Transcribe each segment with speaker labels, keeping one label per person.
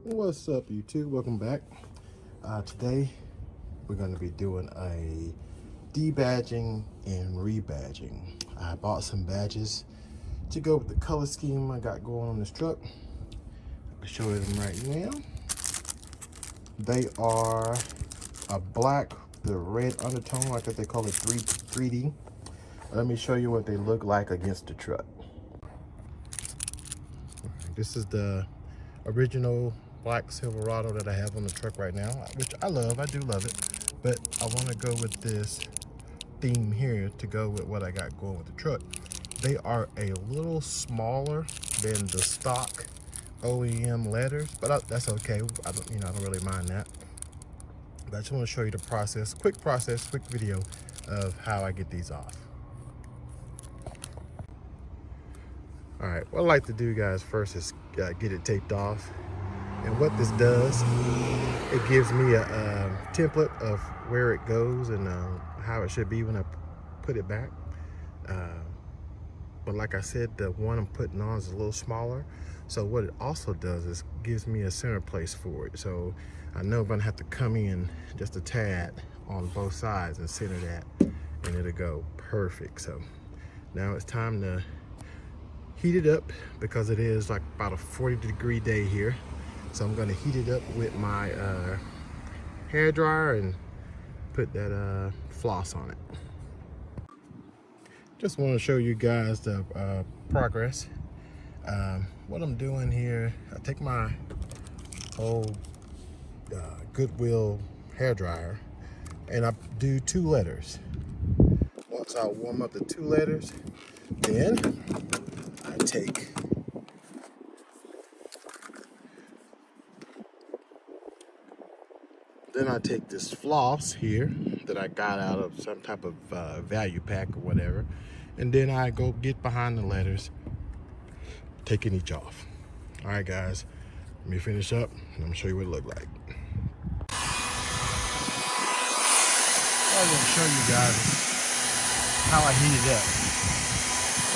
Speaker 1: What's up, YouTube? Welcome back. Today we're going to be doing a debadging and rebadging. I bought some badges to go with the color scheme I got going on this truck. I'll show you them right now. They are a black with a red undertone, like they call it 3D. Let me show you what they look like against the truck. This is the original black Silverado that I have on the truck right now, which I love. I do love it, but I want to go with this theme here to go with what I got going with the truck. They are a little smaller than the stock OEM letters, but that's okay. I don't really mind that. But I just want to show you the process, quick video of how I get these off. All right, what I like to do, guys, first is get it taped off. And what this does, it gives me a template of where it goes and how it should be when I put it back. But like I said, the one I'm putting on is a little smaller. So what it also does is gives me a center place for it. So I know I'm gonna have to come in just a tad on both sides and center that, and it'll go perfect. So now it's time to heat it up because it is like about a 40-degree day here. So I'm gonna heat it up with my hair dryer and put that floss on it. Just want to show you guys the progress. What I'm doing here, I take my old Goodwill hair dryer and I do 2 letters. Once I warm up the 2 letters, then I take this floss here that I got out of some type of value pack or whatever, and then I go get behind the letters, taking each off. All right, guys, let me finish up and I'm gonna show you what it looked like. I'm gonna show you guys how I heat it up.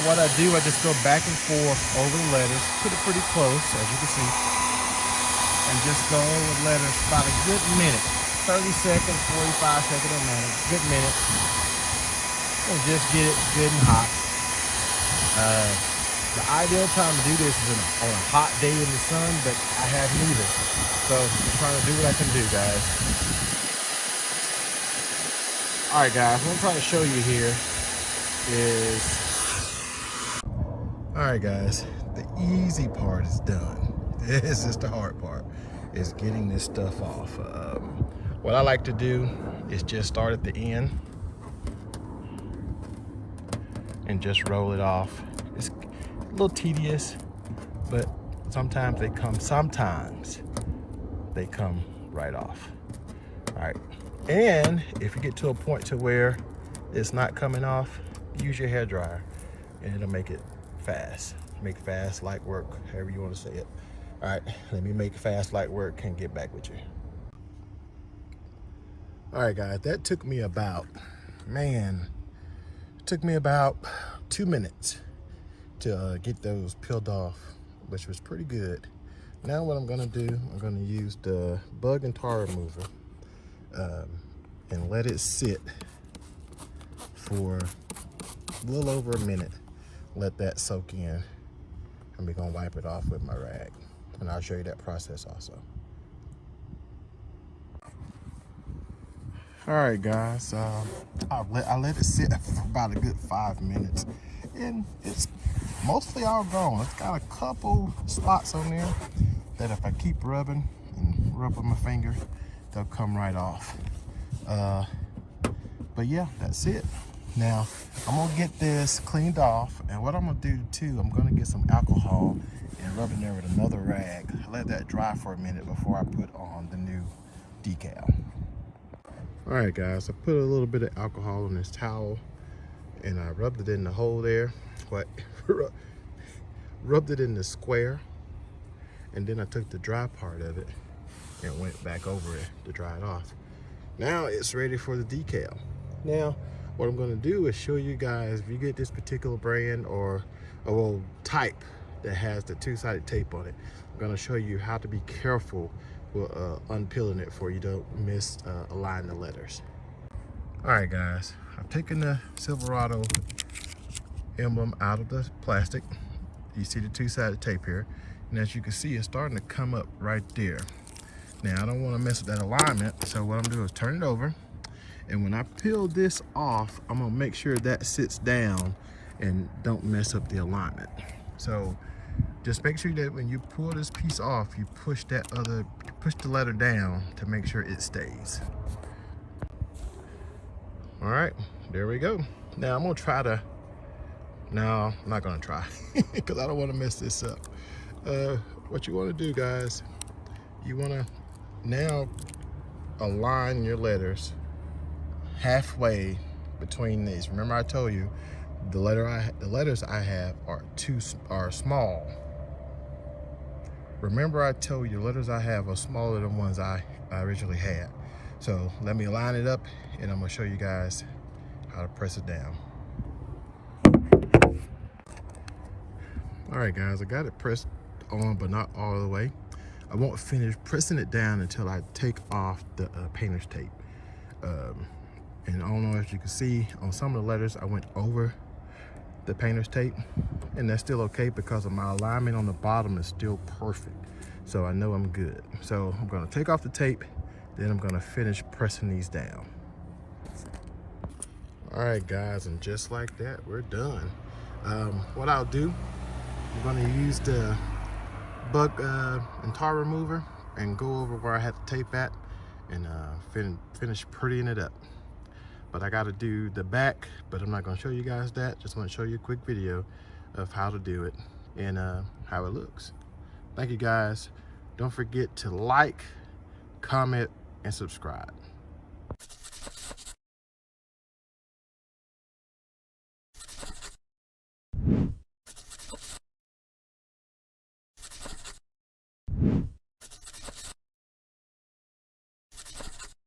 Speaker 1: What I do, I just go back and forth over the letters, put it pretty close, as you can see, and just go with letters about a good minute. 30 seconds, 45 seconds, don't matter, good minute. And just get it good and hot. The ideal time to do this is on a hot day in the sun, but I have neither. So I'm trying to do what I can do, guys. All right, guys, what I'm trying to show you here is, all right, guys, the easy part is done. This is the hard part, is getting this stuff off. What I like to do is just start at the end and just roll it off. It's a little tedious, but sometimes they come right off. All right, and if you get to a point to where it's not coming off, use your hair dryer and it'll make it fast. Make fast, light work, however you want to say it. All right, let me make fast, light work and get back with you. All right, guys, that took me about, it took me about 2 minutes to get those peeled off, which was pretty good. Now what I'm gonna do, I'm gonna use the bug and tar remover and let it sit for a little over a minute. Let that soak in. And we're gonna wipe it off with my rag. And I'll show you that process also. All right, guys, I let it sit for about a good 5 minutes, and it's mostly all gone. It's got a couple spots on there that if I keep rubbing and rub with my finger, they'll come right off. But yeah, that's it. Now, I'm gonna get this cleaned off, and what I'm gonna do too, I'm gonna get some alcohol and rub in there with another rag. Let that dry for a minute before I put on the new decal. All right, guys, I put a little bit of alcohol in this towel and I rubbed it in the hole there. Rubbed it in the square, and then I took the dry part of it and went back over it to dry it off. Now it's ready for the decal. Now, what I'm gonna do is show you guys, if you get this particular brand or type, that has the two-sided tape on it. I'm gonna show you how to be careful with unpeeling it for you don't misalign the letters. All right, guys, I've taken the Silverado emblem out of the plastic. You see the two-sided tape here, and as you can see, it's starting to come up right there. Now, I don't want to mess with that alignment, so what I'm doing is turn it over, and when I peel this off, I'm gonna make sure that sits down and don't mess up the alignment. So just make sure that when you pull this piece off, you push the letter down to make sure it stays. All right, there we go. Now I'm gonna try to, no, I'm not gonna try because I don't wanna mess this up. What you wanna do, guys, you wanna now align your letters halfway between these. Remember I told you the letters I have are small. Remember I told you the letters I have are smaller than ones I originally had. So let me line it up and I'm gonna show you guys how to press it down. All right, guys, I got it pressed on, but not all the way. I won't finish pressing it down until I take off the painter's tape. And I don't know if you can see on some of the letters, I went over the painter's tape, and that's still okay because of my alignment on the bottom is still perfect. So I know I'm good. So I'm gonna take off the tape, then I'm gonna finish pressing these down. All right, guys, and just like that, we're done. What I'll do, I'm gonna use the bug and tar remover and go over where I had the tape at and finish prettying it up. But I gotta do the back, but I'm not gonna show you guys that. Just wanna show you a quick video of how to do it and how it looks. Thank you, guys. Don't forget to like, comment, and subscribe.